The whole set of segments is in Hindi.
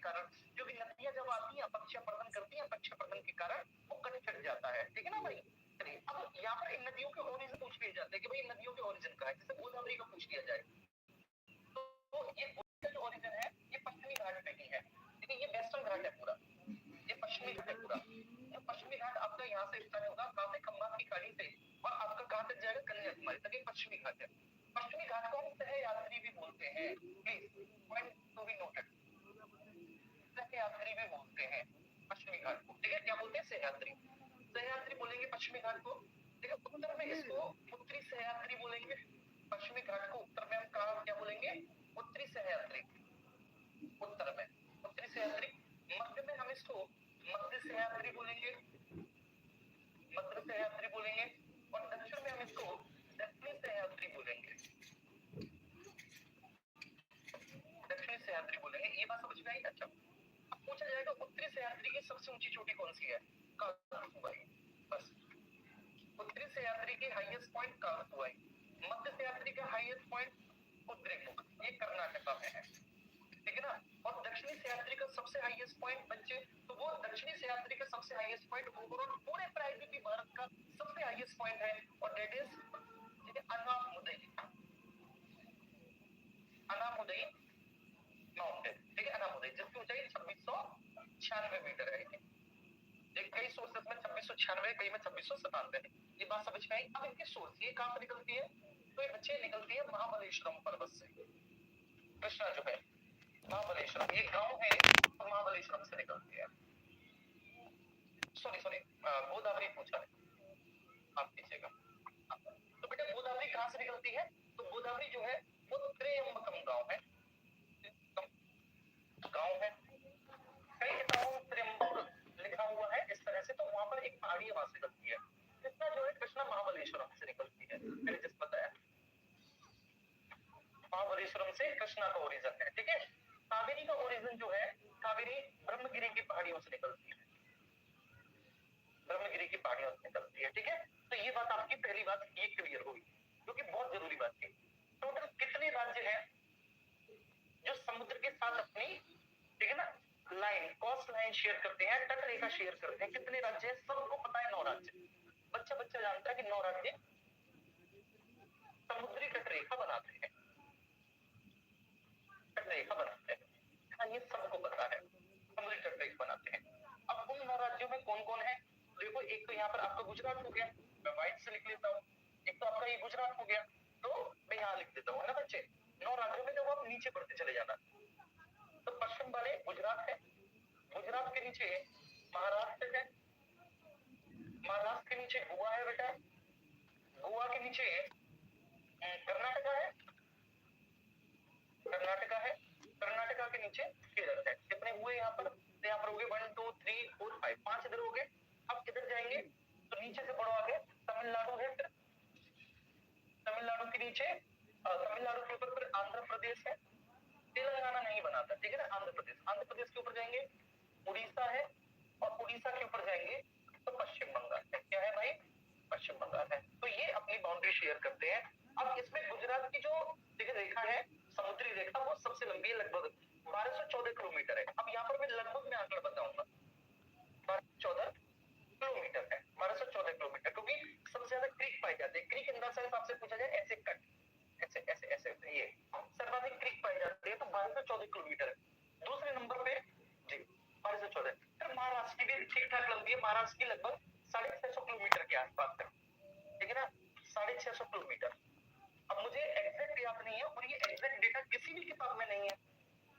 कारण, क्योंकि नदियां जब आती है अपक्षयपर्दन करती है, अपक्षयपर्दन के कारण वो कट छट जाता है, ठीक है ना भाई। चलिए अब यहाँ पर इन नदियों के ओरिजिन पूछ लिए जाते हैं कि भाई इन नदियों के ओरिजिन कहाँ है, जैसे गोदावरी का पूछ लिया जाए तो ये गोदावरी का जो ओरिजिन है ये पश्चिमी घाट पे ही है, ठीक है। ये वेस्टर्न घाट है पूरा, ये पश्चिमी घाट है पूरा। तो पश्चिमी घाट आपका यहाँ से स्टार्ट होगा कहाँ से, खंबात की खाड़ी से, और आपका कहाँ तक जाएगा, कन्याकुमारी तक, ये पश्चिमी घाट है। पश्चिमी घाट को हम सहयात्री भी बोलते हैं, please point to be noted, सहयात्री भी बोलते हैं पश्चिमी घाट को, ठीक है। क्या बोलते हैं, सहयात्री, सहयात्री बोलेंगे पश्चिमी घाट को, ठीक है। उत्तर में इसको उत्तरी सहयात्री बोलेंगे, पश्चिमी घाट को उत्तर में हम कहा क्या बोलेंगे, उत्तरी सहयात्री, उत्तर में उत्तरी सहयात्री। मध्य में हम इसको मध्य सहयात्री बोलेंगे, मध्य सहयात्री बोलेंगे, और दक्षिण में हम इसको दक्षिणी सहयात्री बोलेंगे, दक्षिणी सहयात्री बोलेंगे। ये बात समझ में आई। अच्छा, अब पूछा जाएगा उत्तरी सहयात्री की सबसे ऊंची चोटी कौन सी है, कालसुबाई, बस। उत्तरी सहयात्री की हाईएस्ट पॉइंट कालसुबाई, मध्य सहयात्री का हाईएस्ट पॉइंट कुद्रेमुख, ये कर्नाटका में है, ठीक है ना। और दक्षिणी सहयात्री का सबसे हाईएस्ट पॉइंट बच्चे, तो वो दक्षिणी सहयात्री का सबसे हाईएस्ट पॉइंट ओवरऑल पूरे प्रायद्वीपीय भारत का सबसे हाईएस्ट पॉइंट है, और दैट इज अनामुदई, अनामुदई माउंटेन, ठीक है। अनामुदई जिसकी ऊंचाई 2696 मीटर है, कई सोर्सेस में 2696, कई में 2697 है। ये बात समझ में आई। अब इनकी सोर्स ये कहां से निकलती है, तो ये बच्चे निकलती है महाबलेश्वरम पर्वत से। कृष्णा जो है महाबलेश्वरम, ये गांव है, तो महाबलेश्वरम से निकलती है। सॉरी गोदावरी पूछा है, आप कीजिएगा। तो बेटा गोदावरी कहां से निकलती है, तो गोदावरी जो है वो त्र्यंबकम गांव है, गांव है। कई किताबों में त्र्यंबक लिखा हुआ है इस तरह से, तो वहां पर एक पहाड़ी वहां से निकलती है। कृष्णा जो है कृष्णा महाबलेश्वरम से निकलती है, मैंने जिस बताया महाबलेश्वरम से कृष्णा का ओरिजिन है, ठीक है। कावेरी का ओरिजिन जो है, कावेरी ब्रह्मगिरी की पहाड़ियों से निकलती है, ब्रह्मगिरी की पहाड़ियों से निकलती है, ठीक है। तो ये बात आपकी पहली बात ये क्लियर होगी, जो कि बहुत जरूरी बात थी। टोटल कितने राज्य हैं जो समुद्र के साथ अपनी, ठीक है ना, लाइन, कोस्ट लाइन शेयर करते हैं, तट रेखा शेयर करते हैं, कितने राज्य हैं, सबको पता है 9 राज्य। बच्चा बच्चा जानता है कि 9 राज्य समुद्री तट रेखा बनाते हैं, तट रेखा बनाते हैं, हाँ ये सबको पता है, समुद्री तट रेखा बनाते हैं। अब उन 9 राज्यों में कौन कौन है, देखो एक तो यहाँ पर आपका गुजरात हो गया, मैं व्हाइट से लिख लेता हूँ, एक तो आपका ये गुजरात हो गया, तो मैं यहाँ लिख देता हूँ, है ना बच्चे। 9 राज्यों में जब आप नीचे बढ़ते चले जाना, तो पश्चिम वाले गुजरात है, गुजरात के नीचे महाराष्ट्र है, महाराष्ट्र के नीचे गोवा है बेटा, गोवा के नीचे कर्नाटका है, कर्नाटका है, कर्नाटका के नीचे केरल है। कितने हुए यहाँ पर, तो यहाँ पर हो गए 1 2 3 4 5, 5 इधर हो गए। अब इधर जाएंगे तो नीचे से बढ़ो आगे, तमिलनाडु है, फिर तमिलनाडु के नीचे तमिलनाडु के ऊपर फिर आंध्र प्रदेश है, तेलंगाना नहीं बनाता, ठीक है ना, आंध्र प्रदेश, आंध्र प्रदेश के ऊपर जाएंगे उड़ीसा है, और उड़ीसा के ऊपर जाएंगे तो पश्चिम बंगाल है। क्या है भाई, पश्चिम बंगाल है। तो ये अपनी बाउंड्री शेयर करते हैं। अब इसमें गुजरात की जो रेखा है, समुद्री रेखा, वो सबसे लंबी है, लगभग 1214 किलोमीटर है। अब यहाँ पर मैं लगभग में आंकड़ा बताऊंगा, 1214 किलोमीटर है, 1214 किलोमीटर, क्योंकि सबसे ज्यादा क्रीक पाई जाती है। क्रीक इन द सेंस आपसे पूछा जाए ऐसे कट, ऐसे ऐसे ऐसे, ये सर्वाधिक क्रीक पाई जाती है, तो 1214 किलोमीटर है। दूसरे नंबर पे जी 1214। फिर महाराष्ट्र की भी ठीक ठाक लंबी है, महाराष्ट्र की लगभग 650 किलोमीटर के आसपास है, ठीक है ना, 650 किलोमीटर। अब मुझे एग्जैक्ट याद नहीं है, और ये एग्जैक्ट डेटा किसी भी किताब में नहीं है,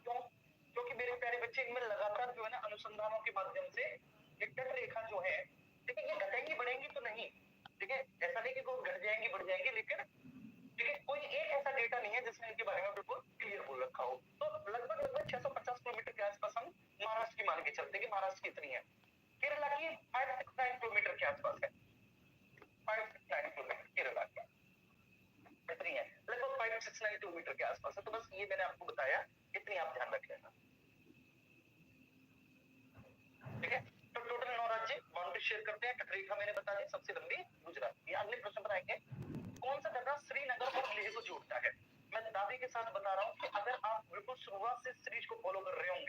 क्यों, क्योंकि मेरे प्यारे बच्चे इनमें लगातार जो है ना अनुसंधानों के माध्यम से एक तट रेखा जो है, ठीक है, ये घटेंगी बढ़ेंगी तो नहीं, ठीक है, ऐसा नहीं कि वो घट जाएंगी बढ़ जाएंगी, लेकिन ठीक है कोई एक ऐसा डेटा नहीं है जिसने इनके बारे में बिल्कुल क्लियर बोल रखा हो। तो लगभग लगभग 650 किलोमीटर के आसपास हम महाराष्ट्र की मान के चलते कि महाराष्ट्र की इतनी है। केरला की 569 किलोमीटर के आसपास है, 569 किलोमीटर केरला की इतनी है, लगभग 569 किलोमीटर के आसपास है। तो बस ये मैंने आपको बताया, इतनी आप ध्यान रख लेना, ठीक है। तो टोटल 9 राज्य बाउंड्री शेयर करते हैं, तट रेखा मैंने बता दी सबसे लंबी गुजरात की। अगले प्रश्न पर आएंगे, कौन सा दर्रा श्रीनगर और लेह को जोड़ता है। मैं दावे के साथ बता रहा हूं कि अगर आप बिल्कुल शुरुआत से सीरीज को फॉलो कर रहे होंगे